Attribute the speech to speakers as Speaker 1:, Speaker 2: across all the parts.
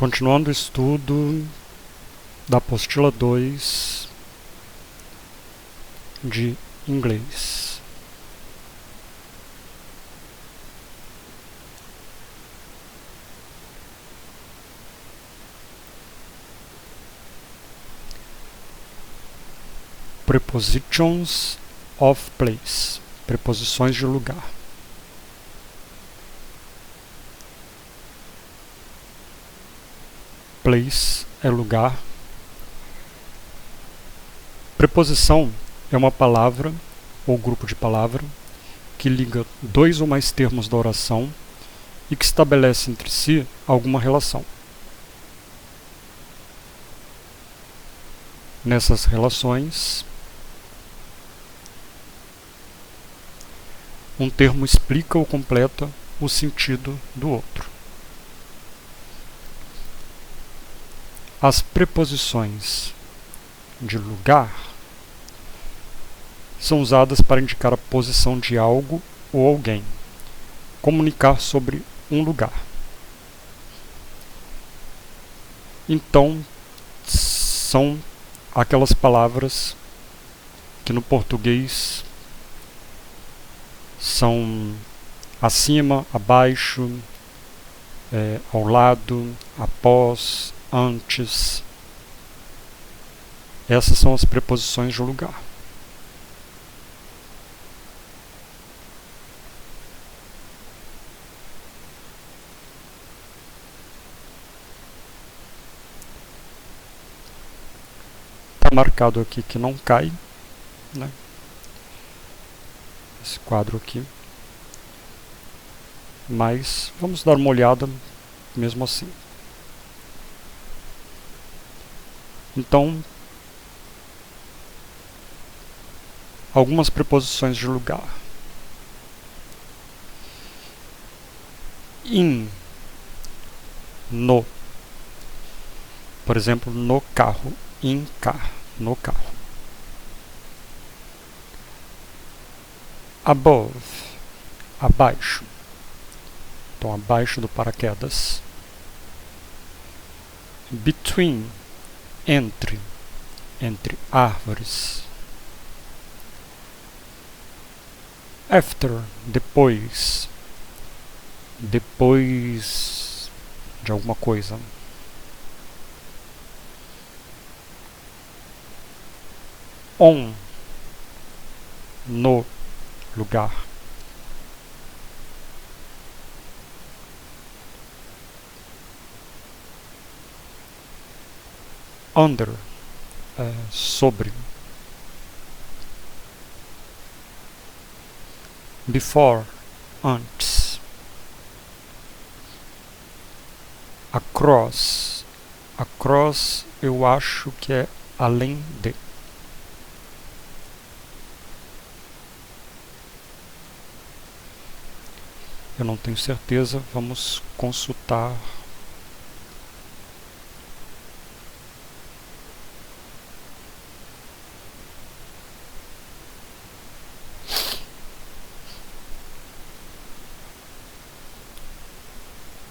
Speaker 1: Continuando o estudo da apostila 2 de inglês. Prepositions of place, preposições de lugar. Place é lugar. Preposição é uma palavra ou grupo de palavra que liga dois ou mais termos da oração e que estabelece entre si alguma relação. Nessas relações, um termo explica ou completa o sentido do outro. As preposições de lugar são usadas para indicar a posição de algo ou alguém, comunicar sobre um lugar. Então, são aquelas palavras que no português são acima, abaixo, ao lado, após, antes. Essas são as preposições de lugar. Está marcado aqui que não cai, né? Esse quadro aqui. Mas vamos dar uma olhada mesmo assim. Então, algumas preposições de lugar. In, no. Por exemplo, no carro. In car, no carro. Above, abaixo. Então, abaixo do paraquedas. Between, entre árvores. After, depois de alguma coisa. On, no lugar. Under, sobre. Before, antes. Across, across eu acho que é além de. Eu não tenho certeza, vamos consultar.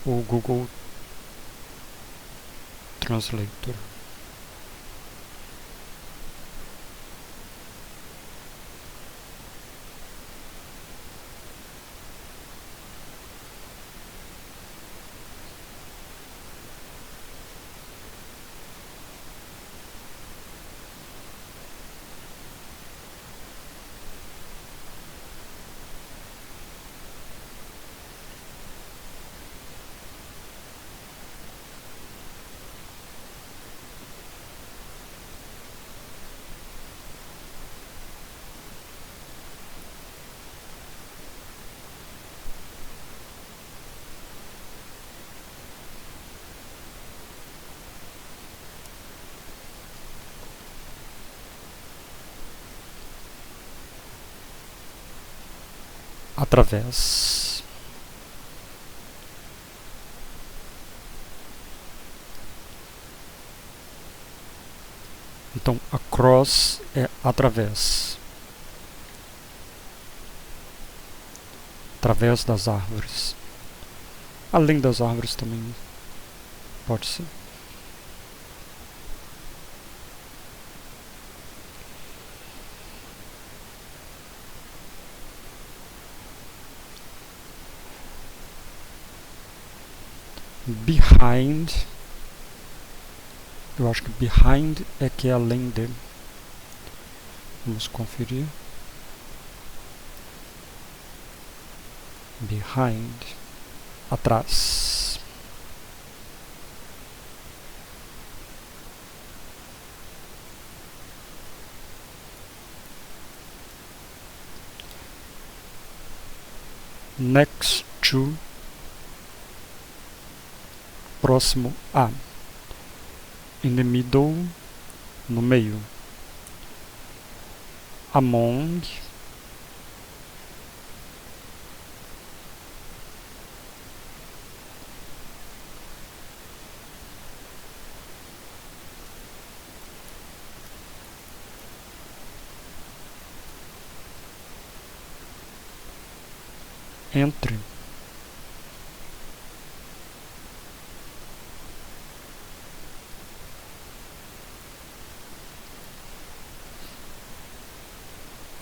Speaker 1: O Google Translator. Através. Então, across é através. Através das árvores. Além das árvores também Pode ser. Behind. Eu acho que behind é que é além de. Vamos conferir. Behind. Atrás. Next to. Próximo a. In the middle. No meio. Among. Entre.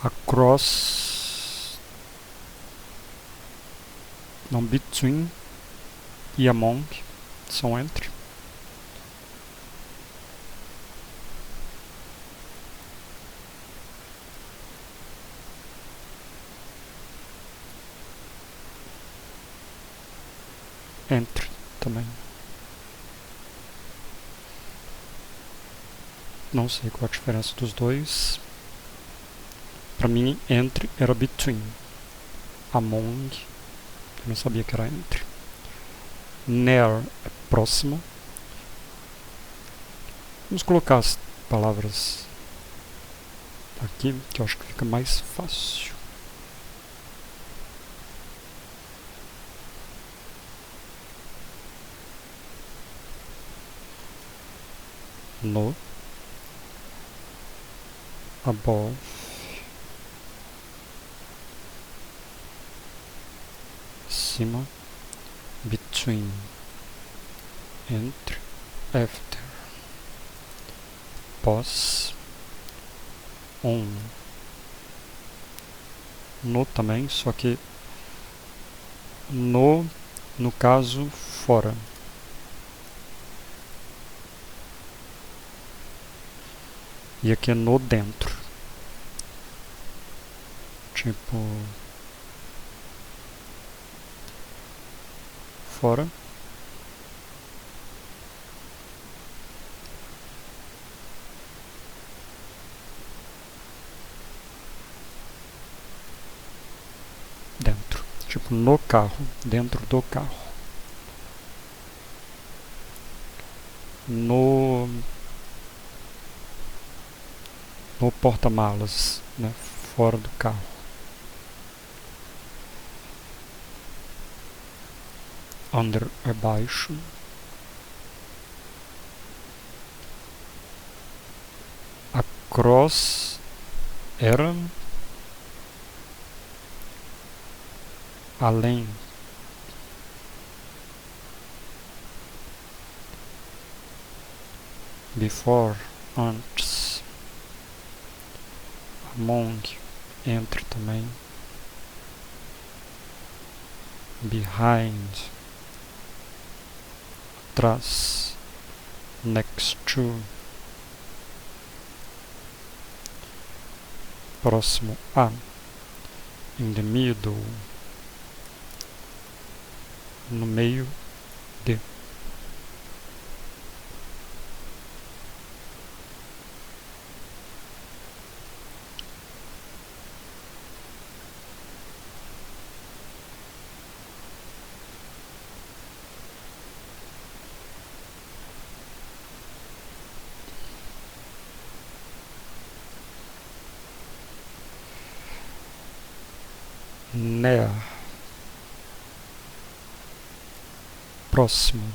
Speaker 1: Across. Não, between e among são entre. Entre também. Não sei qual a diferença dos dois. Para mim, entre era between. Among, também sabia que era entre. Near é próximo. Vamos colocar as palavras aqui, que eu acho que fica mais fácil. No, above, cima, between, entre, after, pós, on. No também, só que no caso, fora. E aqui é no dentro. Tipo, fora. Dentro. Tipo, no carro. Dentro do carro. No porta-malas, né? Fora do carro. Under, abaixo. Across era além. Before, antes. Among, entre também. Behind, atrás. Next to, próximo a. In the middle, no meio de. Near, próximo.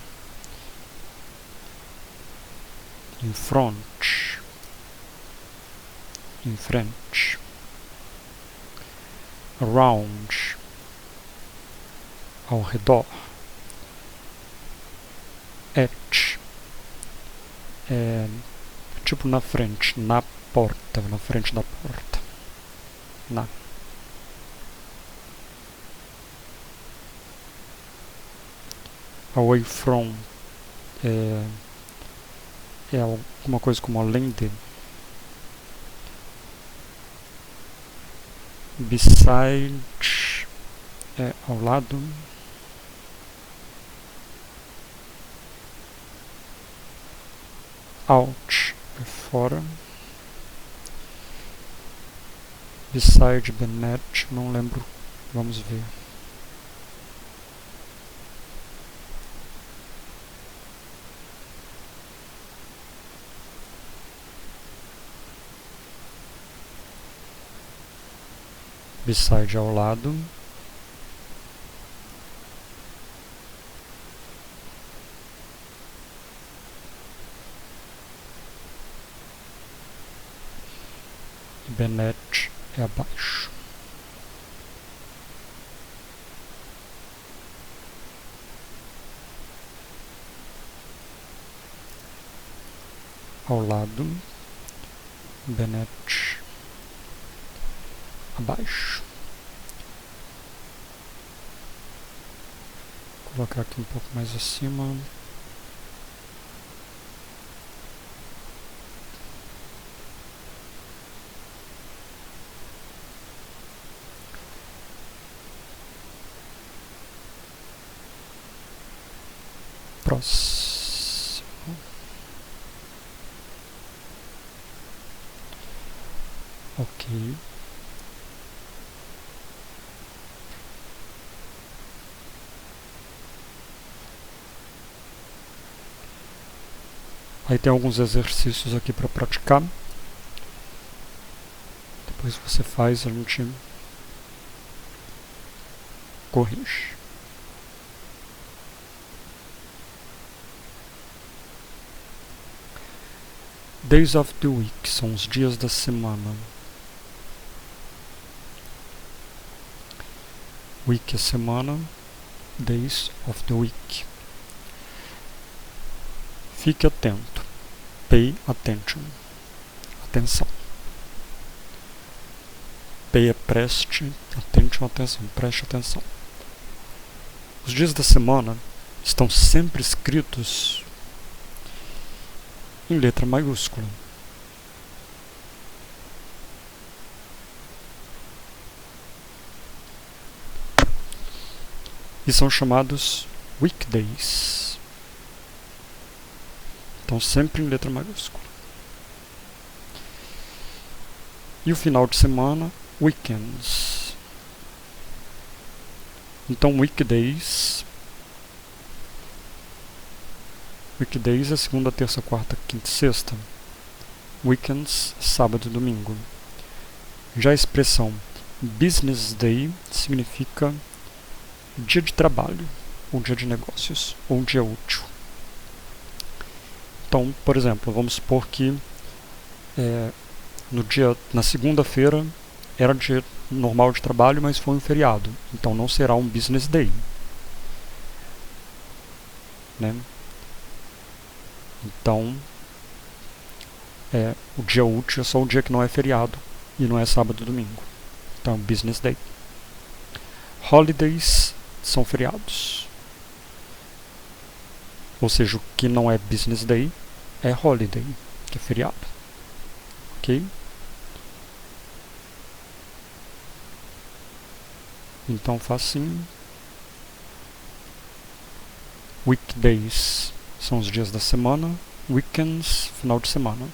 Speaker 1: In front, em frente. Around, ao redor. at. É tipo na frente, na porta, na frente da porta. Na. Away from é alguma coisa como além de. Beside é ao lado. Out é fora. Beside the net, não lembro. Vamos ver. Beside ao lado. Beneath é abaixo. Ao lado. Beneath abaixo. Vou colocar aqui um pouco mais acima. Próximo. Ok. Aí tem alguns exercícios aqui para praticar. Depois você faz, a gente corrige. Days of the week são os dias da semana. Week é semana. Days of the week. Fique atento. Pay attention. Atenção. Pay é preste. Attention, atenção. Preste atenção. Os dias da semana estão sempre escritos em letra maiúscula. E são chamados weekdays. Então sempre em letra maiúscula. E o final de semana, weekends. Então weekdays é segunda, terça, quarta, quinta e sexta. Weekends, sábado e domingo. Já a expressão business day significa dia de trabalho, ou dia de negócios, ou dia útil. Então, por exemplo, vamos supor que na segunda-feira era dia normal de trabalho, mas foi um feriado. Então não será um business day. Né? Então, o dia útil é só o dia que não é feriado e não é sábado e domingo. Então, business day. Holidays são feriados. Ou seja, o que não é business day é holiday, que é feriado. Ok? Então, facinho. Weekdays são os dias da semana. Weekends, final de semana.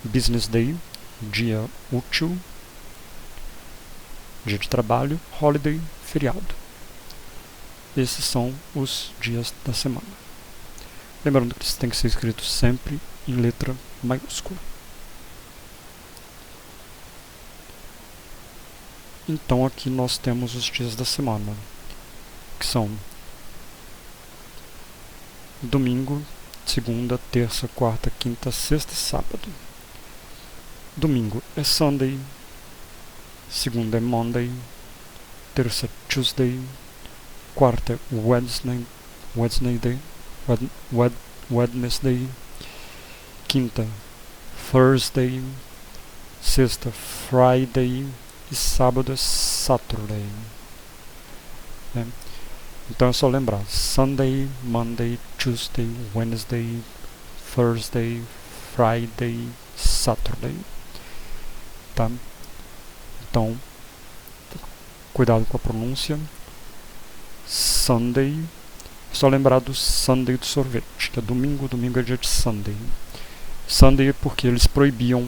Speaker 1: Business day, dia útil, dia de trabalho. Holiday, feriado. Esses são os dias da semana. Lembrando que isso tem que ser escrito sempre em letra maiúscula. Então aqui nós temos os dias da semana, que são domingo, segunda, terça, quarta, quinta, sexta e sábado. Domingo é Sunday, segunda é Monday, terça é Tuesday, quarta é Wednesday, Wednesday. Quinta, Thursday. Sexta, Friday. E sábado é Saturday. Né? Então é só lembrar: Sunday, Monday, Tuesday, Wednesday, Thursday, Friday, Saturday. Tá? Então, cuidado com a pronúncia. Sunday. É só lembrar do Sunday do sorvete, que é domingo. Domingo é dia de Sunday. Sunday é porque eles proibiam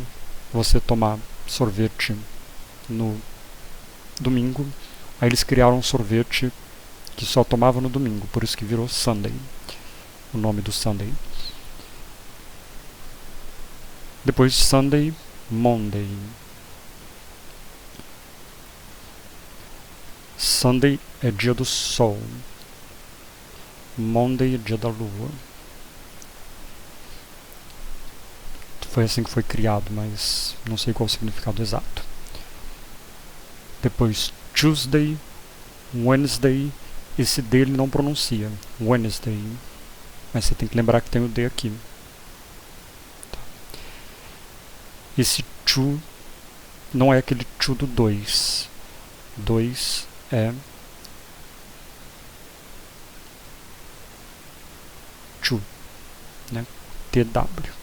Speaker 1: você tomar sorvete no domingo. Aí eles criaram um sorvete que só tomava no domingo, por isso que virou Sunday, o nome do Sunday. Depois de Sunday, Monday. Sunday é dia do sol. Monday é dia da lua. Foi assim que foi criado, mas não sei qual o significado exato. Depois Tuesday, Wednesday. Esse D ele não pronuncia, Wednesday. Mas você tem que lembrar que tem o D aqui. Tá. Esse to não é aquele to do 2. 2 é to, né? TW.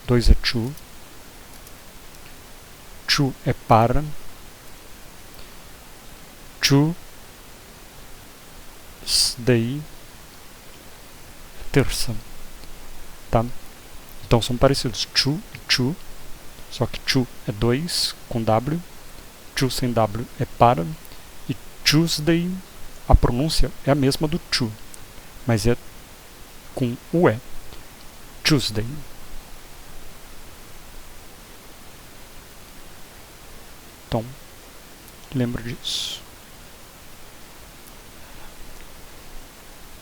Speaker 1: Dois é to. To é para. Tuesday, terça. Tá? Então são parecidos. To e to. Só que to é 2 com W. To sem W é para. E Tuesday, a pronúncia é a mesma do to, mas é com UE. Tuesday. Então, lembra disso.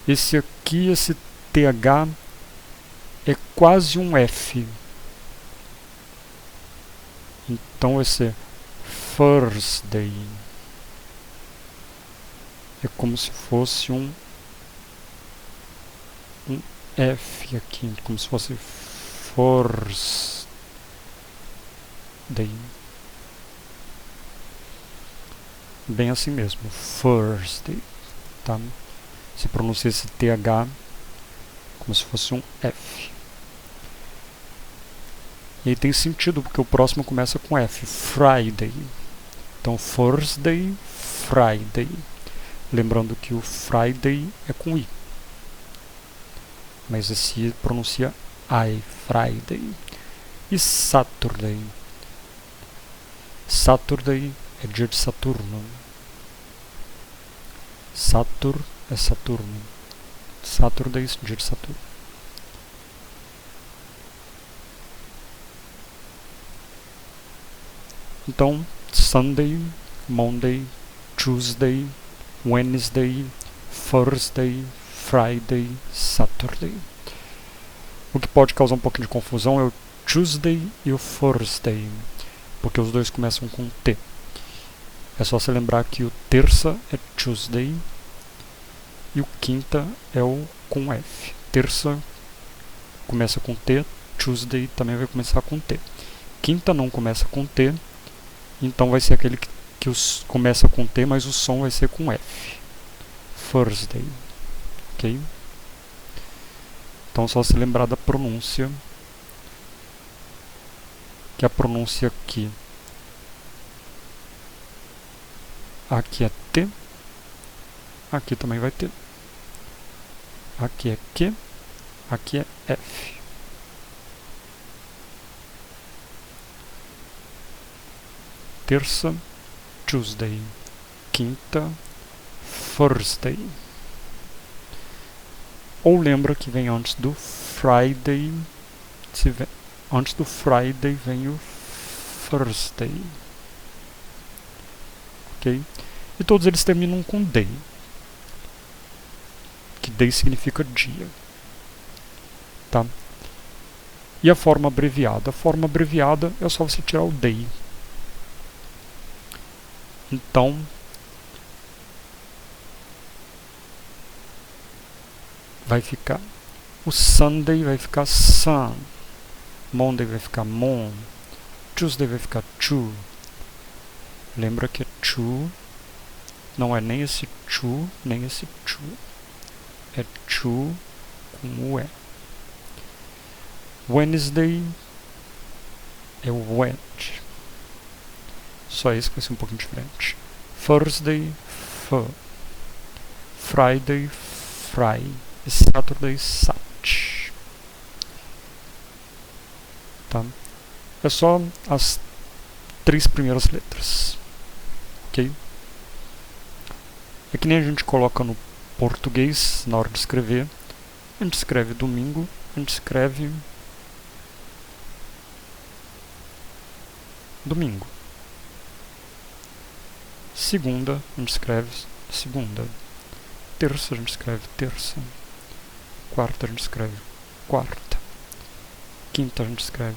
Speaker 1: Esse aqui, esse TH, é quase um F. Então vai ser Thursday. É como se fosse um F aqui, como se fosse Thursday. Bem assim mesmo, Thursday, tá? Se pronuncia esse TH como se fosse um F. E aí tem sentido, porque o próximo começa com F, Friday. Então, Thursday, Friday. Lembrando que o Friday é com I. Mas esse I pronuncia I, Friday. E Saturday. Saturday é dia de Saturno. Saturn é Saturno. Saturday é dia de Saturno. Então, Sunday, Monday, Tuesday, Wednesday, Thursday, Friday, Saturday. O que pode causar um pouquinho de confusão é o Tuesday e o Thursday, porque os dois começam com T. É só se lembrar que o terça é Tuesday e o quinta é o com F. Terça começa com T, Tuesday também vai começar com T. Quinta não começa com T, então vai ser aquele que começa com T, mas o som vai ser com F. Thursday. Ok? Então só se lembrar da pronúncia, que a pronúncia aqui é T, aqui também vai ter, aqui é Q, aqui é F. Terça, Tuesday. Quinta, Thursday. Ou lembra que vem antes do Friday, antes do Friday vem o Thursday. Ok? E todos eles terminam com day, que day significa dia. Tá? E a forma abreviada? A forma abreviada é só você tirar o day. Então, vai ficar, o Sunday vai ficar sun, Monday vai ficar mon, Tuesday vai ficar chu. Lembra que chu não é nem esse chu, nem esse chu. É chu com o E. Wednesday é o wet. Só isso que vai ser um pouquinho diferente. Thursday, f. Friday, fry. E Saturday, sat. Tá? É só as 3 primeiras letras. Ok? É que nem a gente coloca no português, na hora de escrever. A gente escreve domingo, a gente escreve domingo. Segunda, a gente escreve segunda. Terça, a gente escreve terça. Quarta, a gente escreve quarta. Quinta, a gente escreve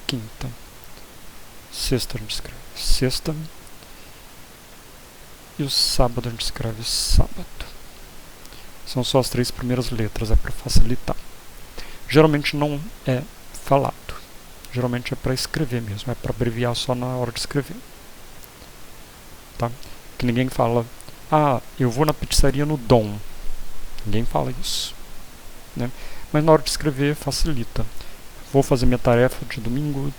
Speaker 1: quinta. Sexta, a gente escreve sexta. E o sábado, a gente escreve sábado. São só as 3 primeiras letras, é para facilitar. Geralmente não é falado. Geralmente é para escrever mesmo, é para abreviar só na hora de escrever. Tá? Que ninguém fala, eu vou na pizzaria no Dom. Ninguém fala isso. Né? Mas na hora de escrever facilita. Vou fazer minha tarefa de domingo,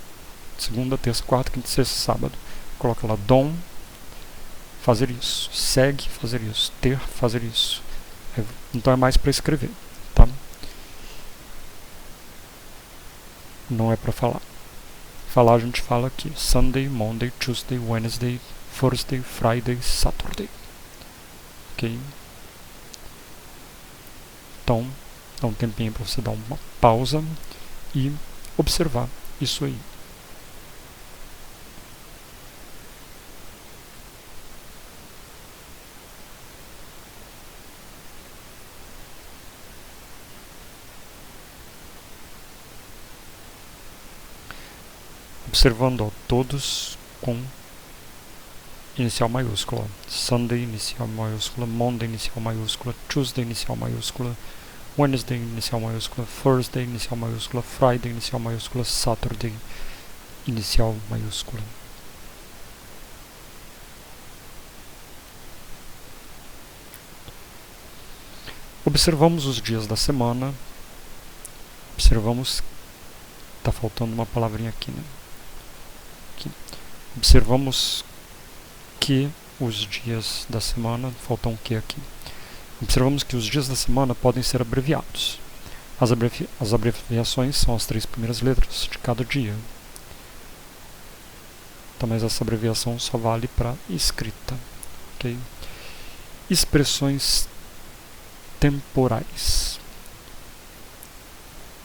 Speaker 1: segunda, terça, quarta, quinta, sexta, sábado. Coloca lá Dom, fazer isso. Segue, fazer isso. Ter, fazer isso. Então é mais para escrever. Tá? Não é para falar. Falar a gente fala aqui Sunday, Monday, Tuesday, Wednesday, Thursday, Friday, Saturday. Ok? Então, dá um tempinho para você dar uma pausa e observar isso aí. Observando, ó, todos com inicial maiúscula. Sunday, inicial maiúscula. Monday, inicial maiúscula. Tuesday, inicial maiúscula. Wednesday, inicial maiúscula. Thursday, inicial maiúscula. Friday, inicial maiúscula. Saturday, inicial maiúscula. Observamos os dias da semana. Observamos. Tá faltando uma palavrinha aqui, né? Aqui. Observamos que os dias da semana. Faltam o que aqui? Observamos que os dias da semana podem ser abreviados. As abreviações são as 3 primeiras letras de cada dia. Então, mas essa abreviação só vale para escrita. Okay? Expressões temporais.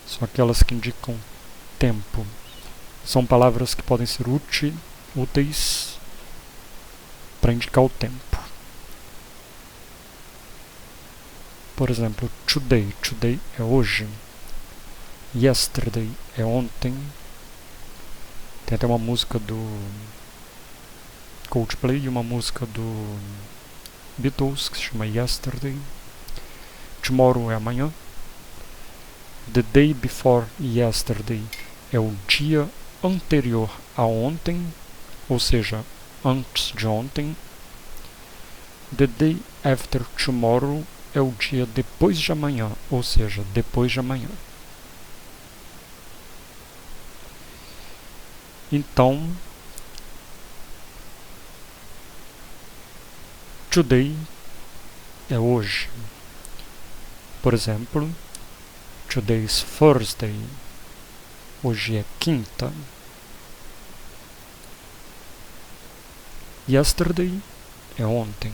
Speaker 1: São aquelas que indicam tempo. São palavras que podem ser úteis para indicar o tempo. Por exemplo, today. Today é hoje. Yesterday é ontem. Tem até uma música do Coldplay e uma música do Beatles que se chama Yesterday. Tomorrow é amanhã. The day before yesterday é o dia anterior a ontem, ou seja, antes de ontem. The day after tomorrow é o dia depois de amanhã, ou seja, depois de amanhã. Então, today é hoje. Por exemplo, today is Thursday. Hoje é quinta. Yesterday é ontem.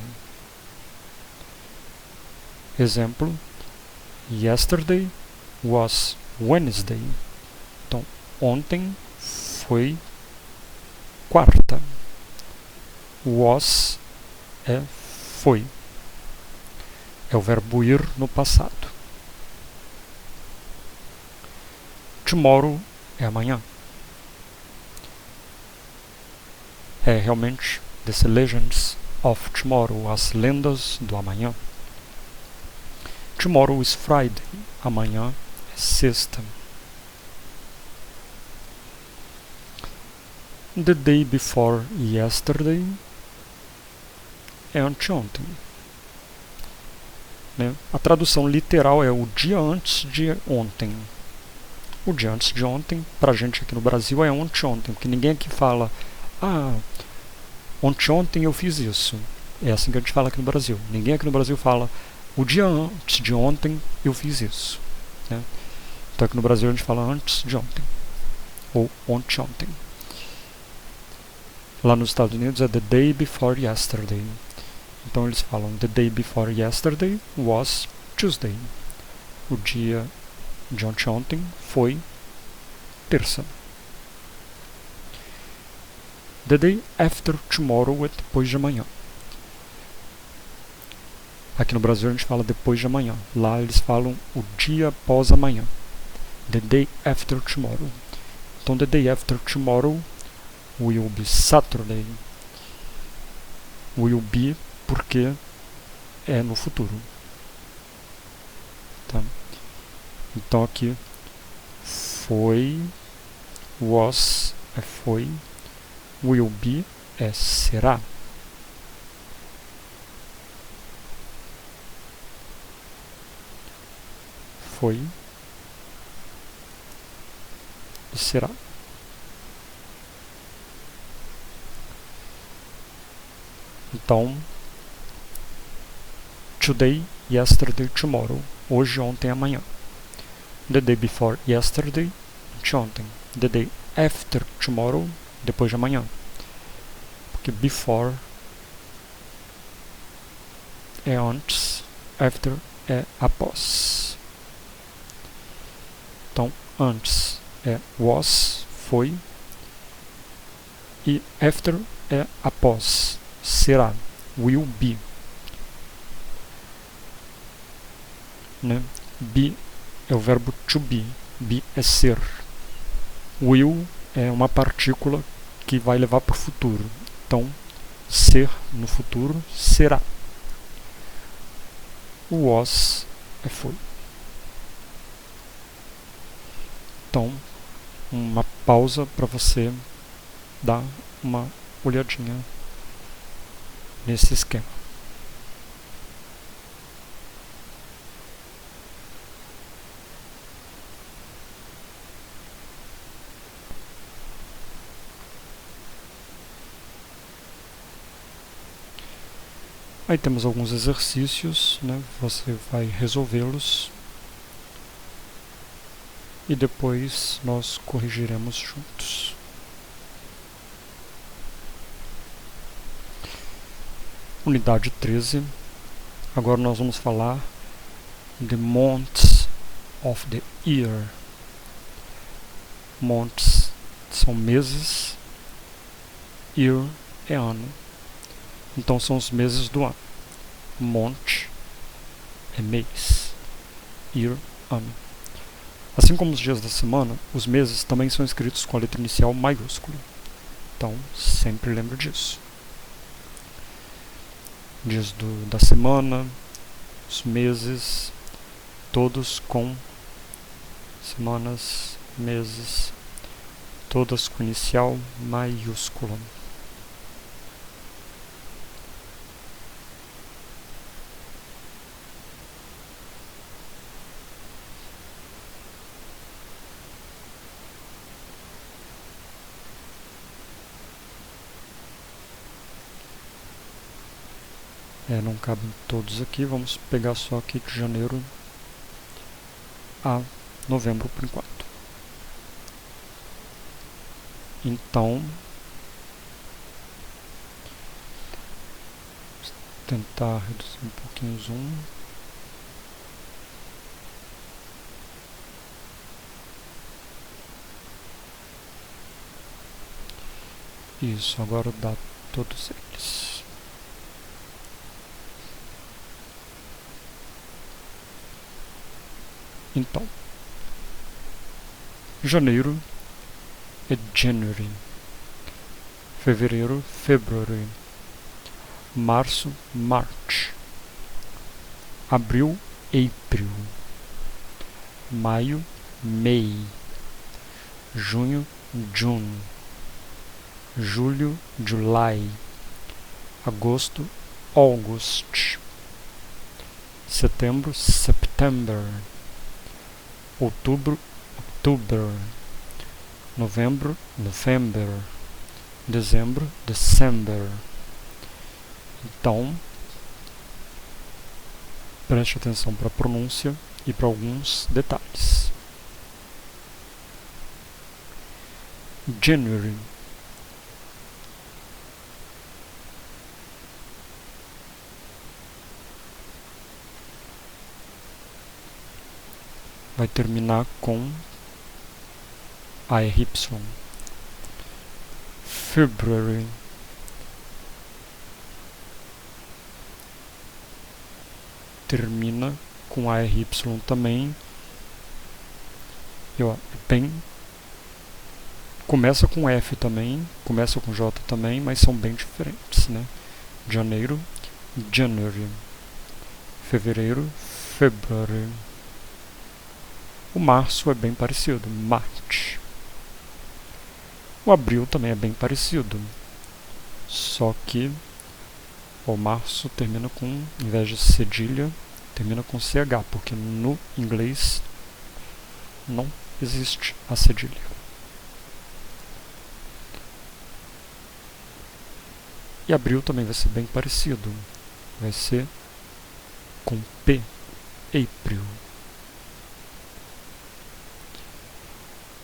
Speaker 1: Exemplo, yesterday was Wednesday. Então, ontem foi quarta. Was é foi. É o verbo ir no passado. Tomorrow é amanhã. É realmente The Legends of Tomorrow, as lendas do amanhã. Tomorrow is Friday, amanhã é sexta. The day before yesterday é anteontem. Né? A tradução literal é o dia antes de ontem. O dia antes de ontem, pra gente aqui no Brasil, é anteontem, porque ninguém aqui fala, anteontem eu fiz isso. É assim que a gente fala aqui no Brasil. Ninguém aqui no Brasil fala, o dia antes de ontem eu fiz isso. Né? Então aqui no Brasil a gente fala antes de ontem, ou anteontem. Lá nos Estados Unidos é the day before yesterday. Então eles falam, the day before yesterday was Tuesday. O dia de anteontem foi terça. The day after tomorrow é depois de amanhã. Aqui no Brasil a gente fala depois de amanhã. Lá eles falam o dia após amanhã. The day after tomorrow. Então the day after tomorrow will be Saturday. Will be porque é no futuro. Tá? Então aqui foi, was é foi, will be é será. Foi e será. Então, today, yesterday, tomorrow. Hoje, ontem, amanhã. The day before yesterday, anteontem. The day after tomorrow, depois de amanhã. Porque before é antes, after é após. Então, antes é was, foi, e after é após, será, will be. Né? Be é o verbo to be é ser. Will é uma partícula que vai levar para o futuro. Então, ser no futuro será. O was é foi. Então, uma pausa para você dar uma olhadinha nesse esquema. Aí temos alguns exercícios, né? Você vai resolvê-los e depois nós corrigiremos juntos. Unidade 13. Agora nós vamos falar the months of the year. Months são meses, year é ano. Então são os meses do ano. Month é mês, year, ano. Assim como os dias da semana, os meses também são escritos com a letra inicial maiúscula. Então, sempre lembre disso. Dias da semana, os meses, todos com semanas, meses, todas com inicial maiúscula. Não cabem todos aqui, vamos pegar só aqui de janeiro a novembro por enquanto. Então, tentar reduzir um pouquinho o zoom. Isso, agora dá todos eles. Então, janeiro é January, fevereiro, February, Março, March. Abril, April. Maio, May. Junho, June. Julho, July. Agosto, August. Setembro, September. Outubro, October. Novembro, November. Dezembro, December. Então, preste atenção para a pronúncia e para alguns detalhes. January. Vai terminar com ARY. February. Termina com ARY também. E, ó, começa com F também, começa com J também, mas são bem diferentes, né? Janeiro, January. Fevereiro, February. O março é bem parecido, March. O abril também é bem parecido, só que o março termina com, em vez de cedilha, termina com CH, porque no inglês não existe a cedilha. E abril também vai ser bem parecido, vai ser com P, April.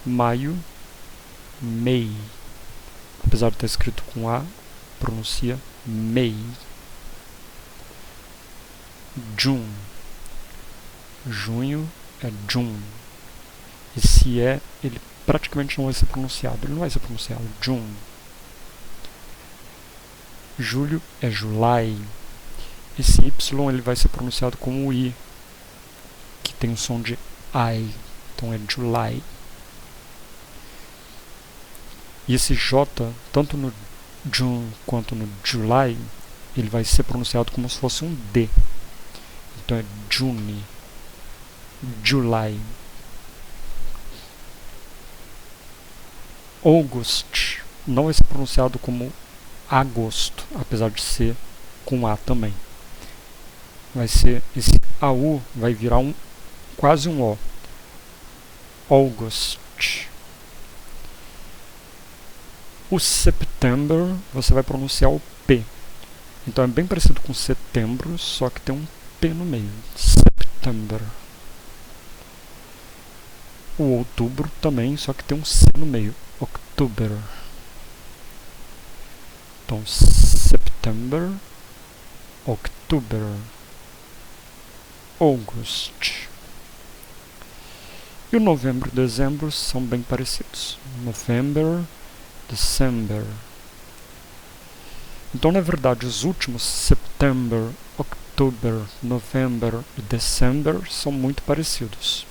Speaker 1: Maio, May. Apesar de estar escrito com A, pronuncia May. June. Junho é June. Esse E, ele praticamente não vai ser pronunciado. Ele não vai ser pronunciado. June. Julho é July. Esse Y ele vai ser pronunciado como I, que tem o som de I. Então é July. E esse J, tanto no June quanto no July, ele vai ser pronunciado como se fosse um D. Então é June, July. August não vai ser pronunciado como agosto, apesar de ser com A também. Vai ser, esse AU vai virar quase um O. August. O September, você vai pronunciar o P. Então é bem parecido com setembro, só que tem um P no meio. September. O outubro também, só que tem um C no meio. October. Então, September, October, August. E o novembro e dezembro são bem parecidos. November, December. Então, na verdade, os últimos September, October, November e December são muito parecidos.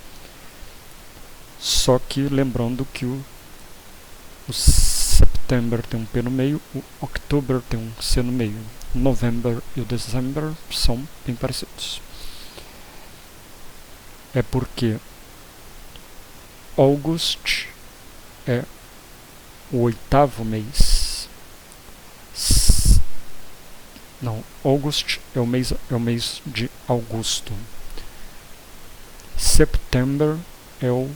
Speaker 1: Só que lembrando que o September tem um P no meio, o October tem um C no meio. O November e o December são bem parecidos. É porque August é o oitavo mês. Não, August é o mês de Augusto. September é o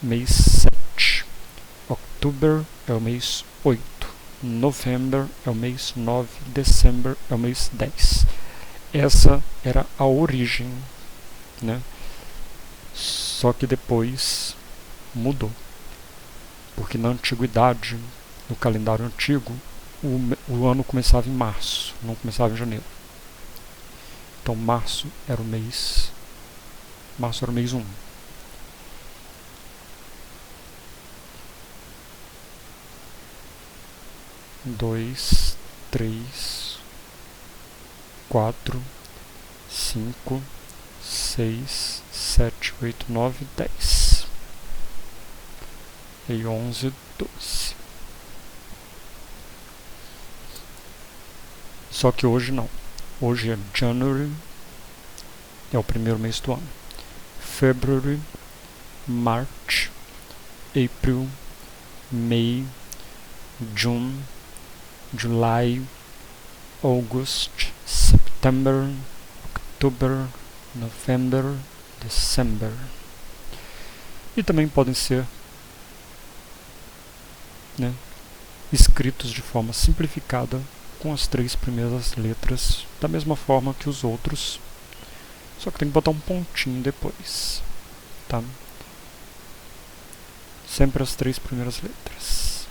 Speaker 1: mês 7. October é o mês 8. November é o mês 9. December é o mês 10. Essa era a origem, né? Só que depois mudou. Porque na antiguidade, no calendário antigo, o ano começava em março, não começava em janeiro. Então março era o mês 1. 2, 3, 4, 5, 6, 7, 8, 9, 10. E 11, 12. Só que hoje não. Hoje é January, é o primeiro mês do ano. February, March, April, May, June, July, August, September, October, November, December. E também podem ser, né, escritos de forma simplificada com as 3 primeiras letras, da mesma forma que os outros, só que tem que botar um pontinho depois, tá? Sempre as 3 primeiras letras.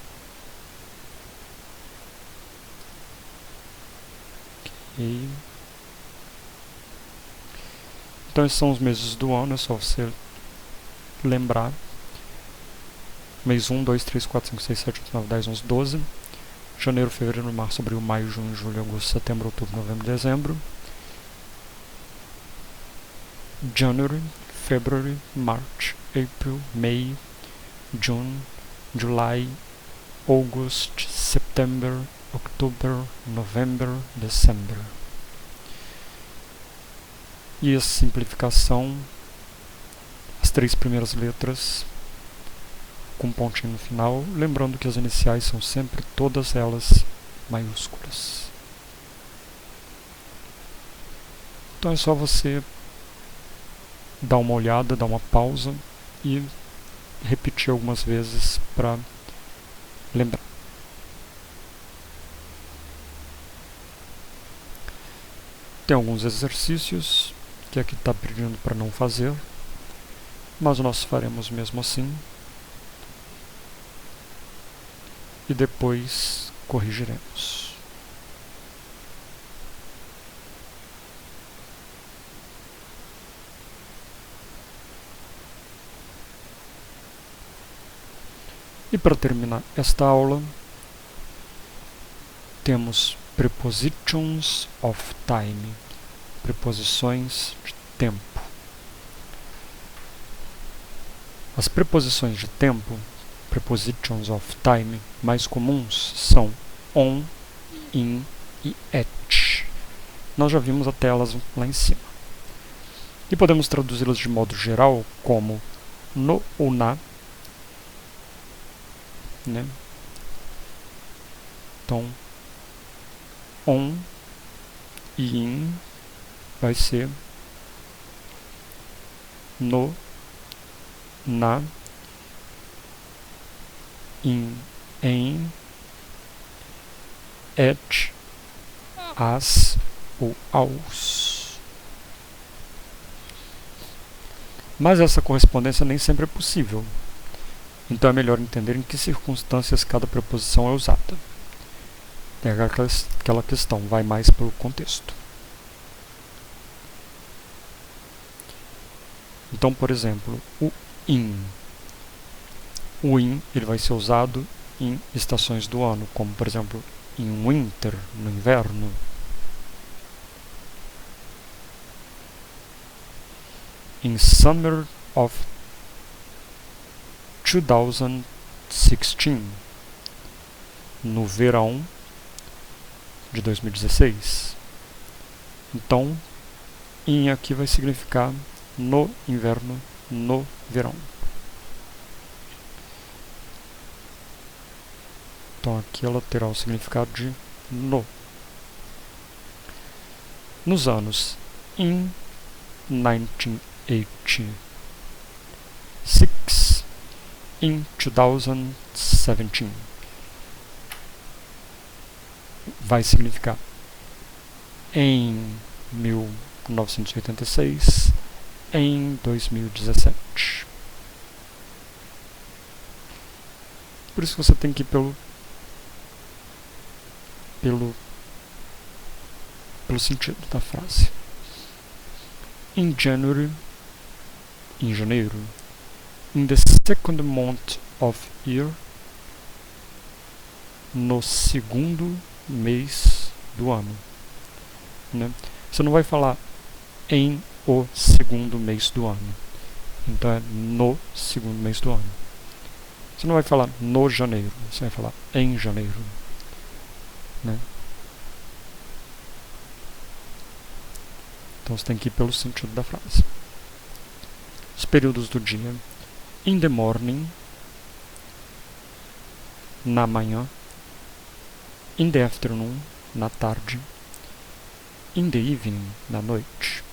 Speaker 1: Ok. Então esses são os meses do ano, é só você lembrar. Mês 1, 2, 3, 4, 5, 6, 7, 8, 9, 10, 11, 12. Janeiro, fevereiro, março, abril, maio, junho, julho, agosto, setembro, outubro, novembro, dezembro. January, February, March, April, May, June, July, August, September, October, November, December. E a simplificação, as 3 primeiras letras com um pontinho no final, lembrando que as iniciais são sempre todas elas maiúsculas. Então é só você dar uma olhada, dar uma pausa e repetir algumas vezes para lembrar. Tem alguns exercícios que aqui está pedindo para não fazer, mas nós faremos mesmo assim e depois corrigiremos. E para terminar esta aula, temos prepositions of time, preposições de tempo. As preposições de tempo, prepositions of time, mais comuns são on, in e at. Nós já vimos até elas lá em cima. E podemos traduzi-las de modo geral como no ou na, né? Então, on e in vai ser no, na, in, em, at, as ou aos. Mas essa correspondência nem sempre é possível. Então é melhor entender em que circunstâncias cada preposição é usada. É aquela questão, vai mais pelo contexto. Então, por exemplo, o in. O in ele vai ser usado em estações do ano, como por exemplo, in winter, no inverno. In summer of 2016, no verão de 2016. Então, in aqui vai significar no inverno, no verão. Então aqui ela terá o significado de no. Nos anos in 1986, in 2017, vai significar em 1986, em 2017. Por isso você tem que ir pelo sentido da frase. In January, em janeiro. In the second month of year, no segundo mês do ano, né? Você não vai falar em o segundo mês do ano. Então é no segundo mês do ano. Você não vai falar no janeiro, você vai falar em janeiro, né? Então você tem que ir pelo sentido da frase. Os períodos do dia: in the morning, na manhã; in the afternoon, na tarde; in the evening, na noite.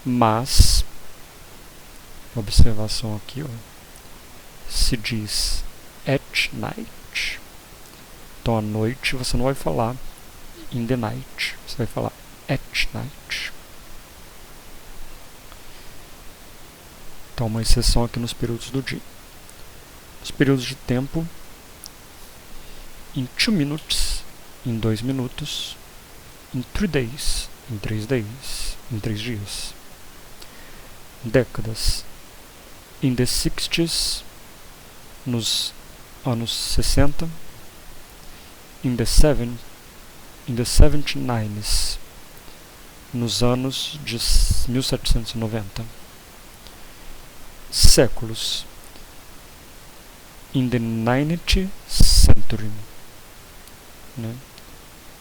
Speaker 1: Mas, observação aqui, ó, se diz at night. Então à noite você não vai falar in the night, você vai falar at night. Então uma exceção aqui nos períodos do dia. Os períodos de tempo: in 2 minutes, em 2 minutos; in 3 days, em 3 days, em 3 dias. Décadas: in the 60s, nos anos 60; in the 79s, nos anos de 1790. Séculos: in the 90th century, né?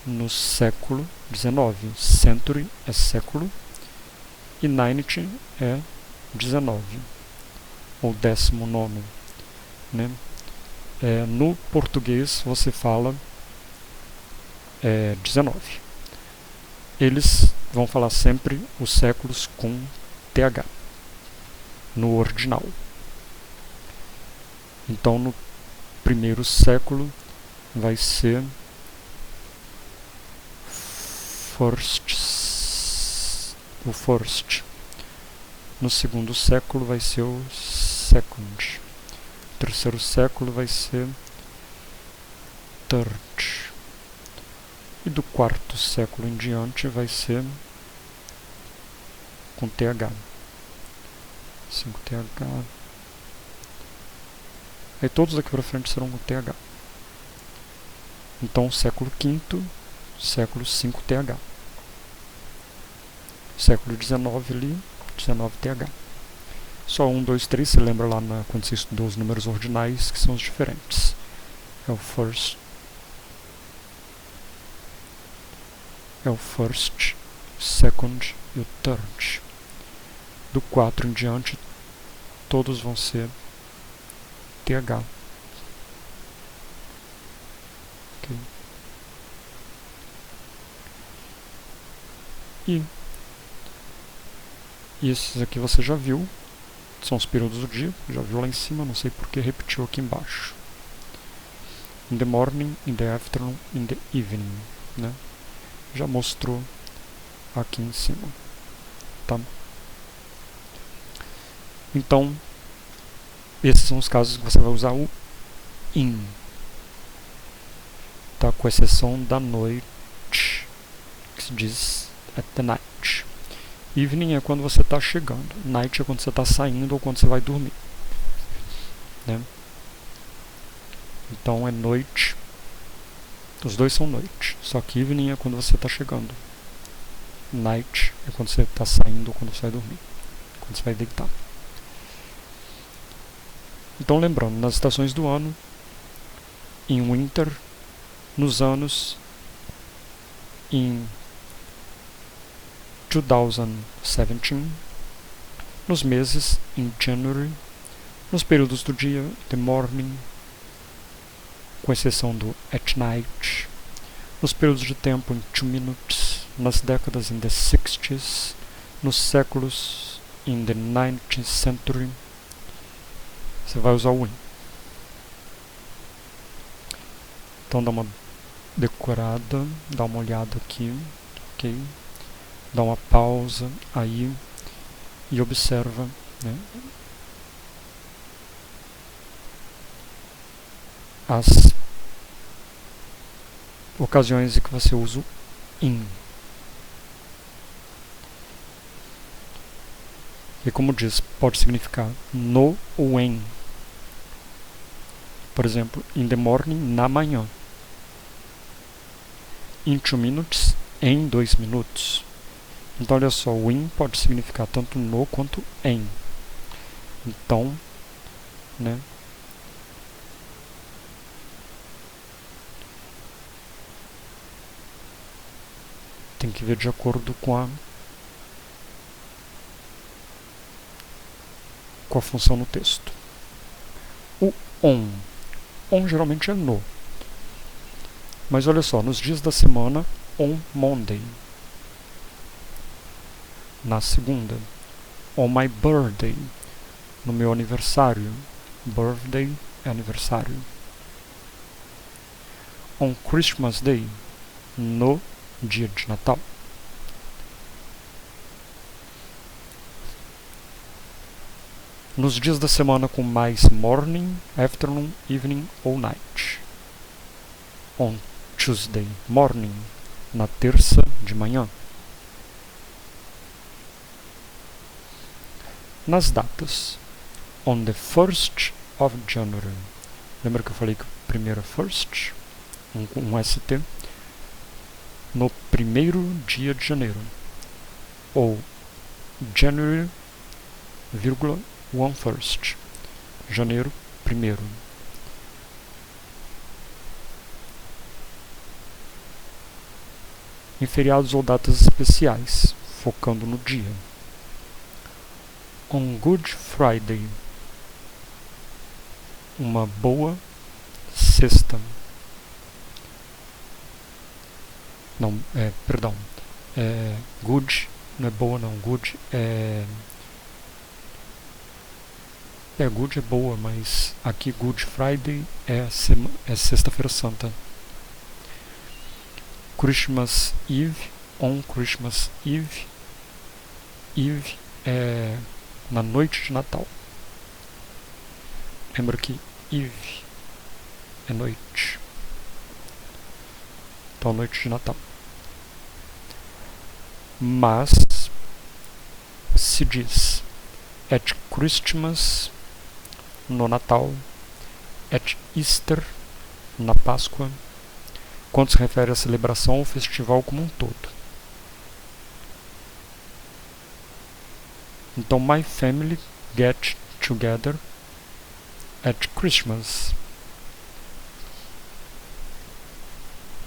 Speaker 1: No século XIX. Century é século e 90 é 19, ou 19, né? No português você fala 19. Eles vão falar sempre os séculos com TH no ordinal. Então no primeiro século vai ser o first. No segundo século vai ser o second. No terceiro século vai ser third. E do quarto século em diante vai ser com TH. 5TH. Aí todos daqui para frente serão com TH. Então século V, século 5TH. Século XIX ali, 19TH. Só 1, 2, 3, você lembra lá quando você estudou os números ordinais, que são os diferentes. É o first, second e o third. Do 4 em diante, todos vão ser TH. Okay. E esses aqui você já viu, são os períodos do dia, já viu lá em cima, não sei porque repetiu aqui embaixo. In the morning, in the afternoon, in the evening, né? Já mostrou aqui em cima, tá? Então, esses são os casos que você vai usar o in, tá? Com exceção da noite, que se diz at the night. Evening é quando você está chegando. Night é quando você está saindo ou quando você vai dormir, né? Então é noite. Os dois são noite. Só que evening é quando você está chegando. Night é quando você está saindo ou quando você vai dormir. Quando você vai deitar. Então lembrando, nas estações do ano, em winter, nos anos, em 2017, nos meses, em January, nos períodos do dia, the morning, com exceção do at night, nos períodos de tempo, em 2 minutes, nas décadas, in the 60s, nos séculos, in the 19th century, você vai usar o in. Então dá uma decorada, dá uma olhada aqui, ok? Dá uma pausa aí e observa, né, as ocasiões em que você usa o in. E como diz, pode significar no ou em. Por exemplo, in the morning, na manhã. In 2 minutes, em 2 minutos. Então olha só, o in pode significar tanto no quanto em. Então, né, tem tem que ver de acordo com a função no texto. O on. On geralmente é no. Mas olha só, nos dias da semana, on Monday. Na segunda, on my birthday. No meu aniversário. Birthday é aniversário. On Christmas Day. No dia de Natal. Nos dias da semana com mais morning, afternoon, evening ou night. On Tuesday morning, na terça de manhã. Nas datas. On the 1st of January. Lembra que eu falei que o primeiro é first? Um ST. No primeiro dia de janeiro. Ou January, 1st. Janeiro, primeiro. Em feriados ou datas especiais, focando no dia. On Good Friday. Uma boa sexta. Não, perdão. Good não é boa não. Good good é boa, mas aqui Good Friday é sexta-feira santa. Christmas Eve, on Christmas Eve. Eve é na noite de Natal. Lembra que Eve é noite. Então, noite de Natal. Mas se diz at Christmas, no Natal, at Easter, na Páscoa, quando se refere à celebração ou festival como um todo. Então, my family get together at Christmas.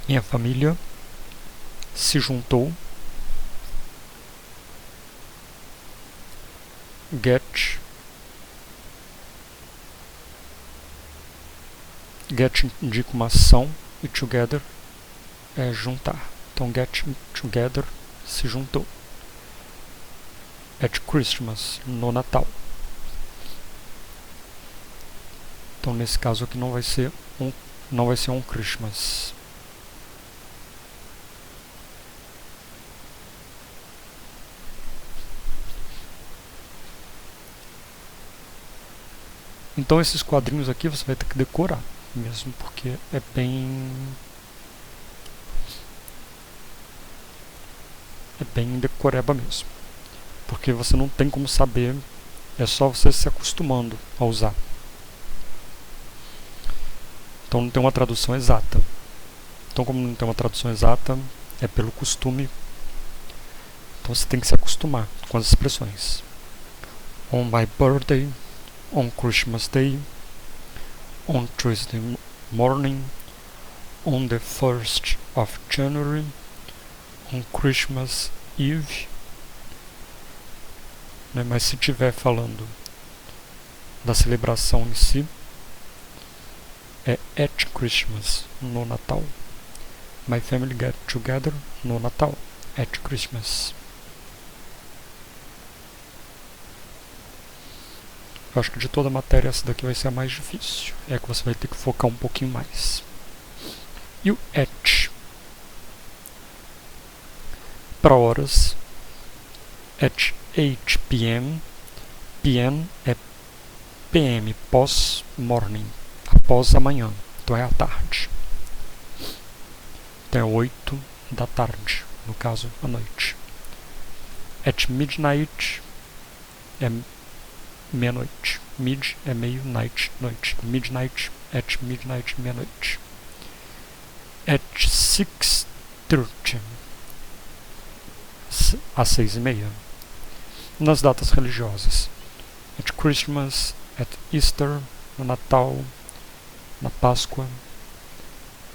Speaker 1: Minha família se juntou. Get indica uma ação e together é juntar. Então, get together, se juntou. At Christmas, no Natal. Então, nesse caso aqui não vai ser on Christmas. Então, esses quadrinhos aqui você vai ter que decorar mesmo, porque é bem decoreba mesmo. Porque você não tem como saber, é só você se acostumando a usar. Então não tem uma tradução exata. Então, como não tem uma tradução exata, é pelo costume. Então você tem que se acostumar com as expressões. On my birthday, on Christmas Day, on Tuesday morning, on the 1st of January, on Christmas Eve. Né? Mas se estiver falando da celebração em si, é at Christmas, no Natal. My family get together, no Natal, at Christmas. Eu acho que de toda a matéria essa daqui vai ser a mais difícil. É que você vai ter que focar um pouquinho mais. E o at? Para horas. At 8 p.m. p.m. é p.m. pós-morning. Após amanhã. Então é à tarde. Então é 8 da tarde. No caso, à noite. At midnight é meia-noite. Mid é meio, night, noite. Midnight, at midnight, meia-noite. At 6:30, às 6:30. Nas datas religiosas. At Christmas, at Easter, no Natal, na Páscoa.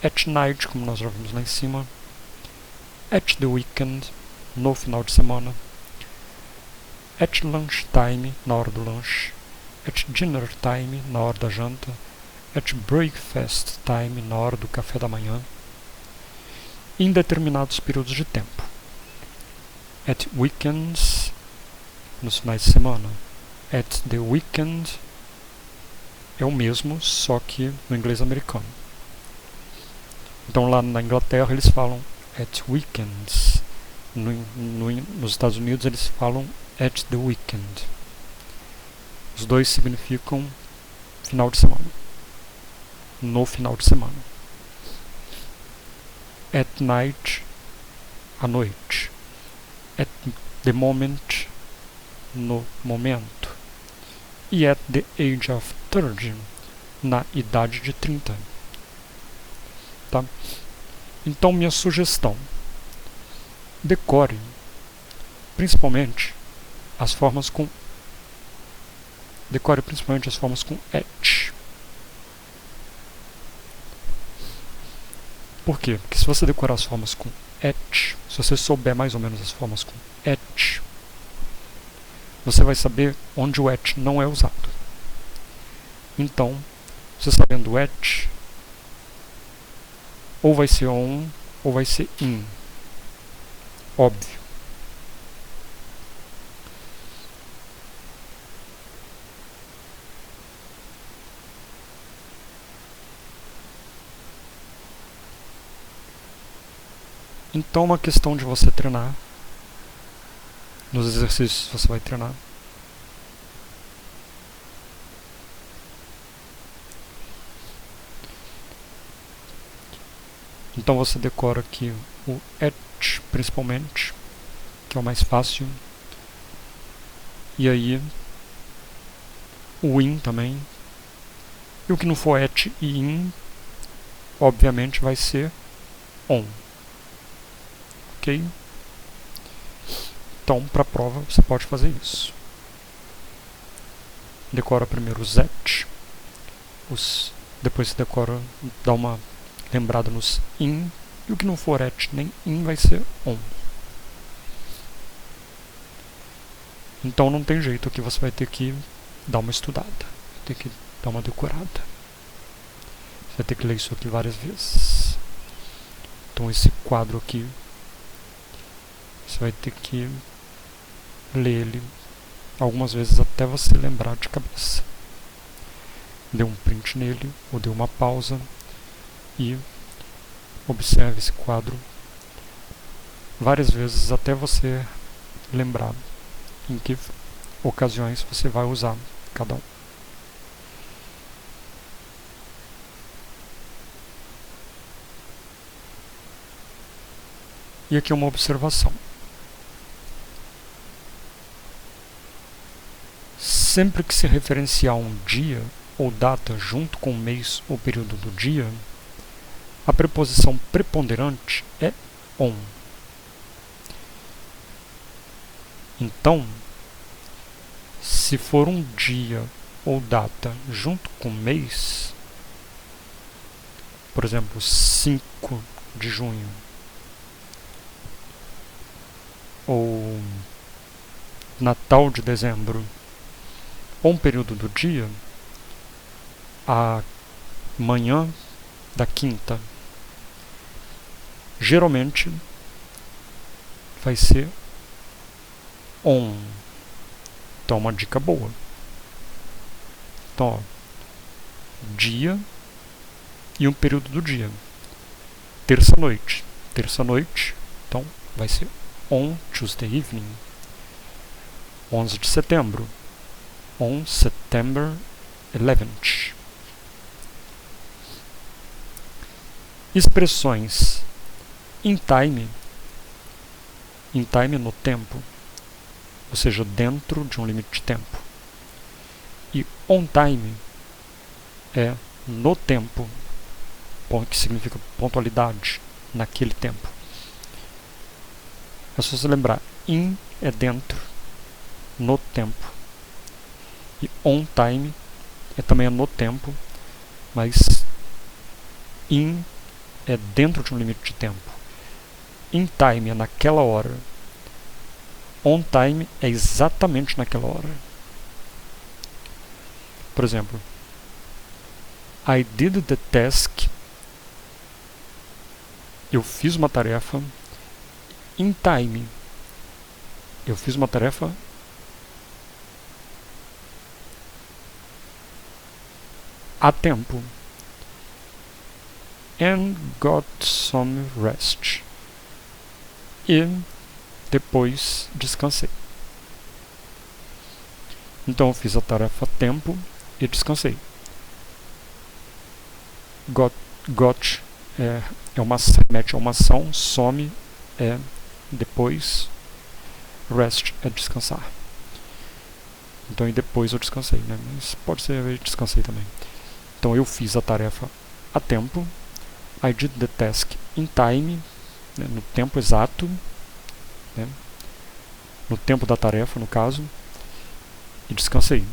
Speaker 1: At night, como nós já vimos lá em cima. at the weekend, no final de semana, at lunchtime, na hora do lanche, at dinner time, na hora da janta, at breakfast time, na hora do café da manhã, em determinados períodos de tempo. At weekends, nos finais de semana. At the weekend é o mesmo, só que no inglês americano. Então lá na Inglaterra eles falam at weekends. Nos Estados Unidos eles falam at the weekend. Os dois significam final de semana. No final de semana. At night, à noite. At the moment, no momento. E at the age of 30, na idade de 30. Tá? Então, minha sugestão: decore principalmente as formas com at. Por quê? Porque se você decorar as formas com at, se você souber mais ou menos as formas com at, você vai saber onde o at não é usado. Então, você sabendo at, ou vai ser on, ou vai ser in. Óbvio. Então, uma questão de você treinar. Nos exercícios você vai treinar. Então você decora aqui o at, principalmente, que é o mais fácil. E aí o in também. E o que não for at e in, obviamente vai ser on. Ok? Então, para a prova, você pode fazer isso. Decora primeiro os at. Depois você decora, dá uma lembrada nos in. E o que não for at nem in vai ser on. Então não tem jeito, aqui você vai ter que dar uma estudada. Vai ter que dar uma decorada. Você vai ter que ler isso aqui várias vezes. Então esse quadro aqui, você vai ter que ler ele algumas vezes até você lembrar de cabeça. Dê um print nele, ou dê uma pausa e observe esse quadro várias vezes até você lembrar em que ocasiões você vai usar cada um. E aqui uma observação. Sempre que se referenciar um dia ou data junto com o mês ou período do dia, a preposição preponderante é on. Então, se for um dia ou data junto com o mês, por exemplo, 5 de junho, ou Natal de dezembro, ou um período do dia, a manhã da quinta, geralmente vai ser on. Então, uma dica boa. Então, ó, dia e um período do dia. Terça-noite. Terça-noite, então, vai ser on Tuesday evening. 11 de setembro. On September 11th. Expressões in time no tempo, ou seja, dentro de um limite de tempo. E on time é no tempo, que significa pontualidade, naquele tempo. É só você lembrar, in é dentro, no tempo. E on time também é no tempo, mas in é dentro de um limite de tempo. In time é naquela hora. On time é exatamente naquela hora. Por exemplo, I did the task. Eu fiz uma tarefa in time. Eu fiz uma tarefa a tempo. And got some rest. E depois descansei. Então eu fiz a tarefa a tempo e descansei. Got remete a uma ação, some é depois, rest é descansar. Então e depois eu descansei, né? Mas pode ser eu descansei também. Então eu fiz a tarefa a tempo. I did the task in time, né, no tempo exato, né, no tempo da tarefa, no caso, e descansei.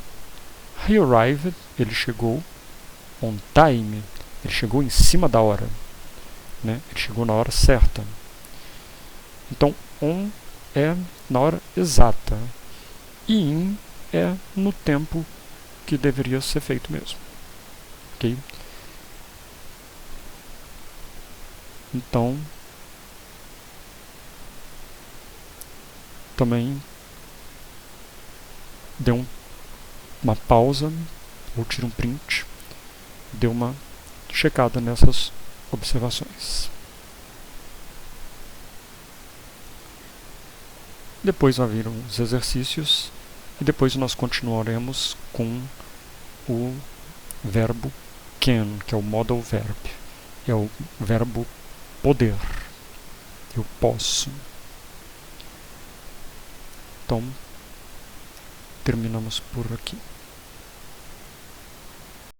Speaker 1: He arrived, ele chegou. On time, ele chegou em cima da hora, né, ele chegou na hora certa. Então, on é na hora exata e in é no tempo que deveria ser feito mesmo. Ok? Então, também dê uma pausa ou tire um print, dê uma checada nessas observações. Depois vai vir os exercícios e depois nós continuaremos com o verbo can, que é o modal verb, é o verbo poder. Eu posso. Então, terminamos por aqui.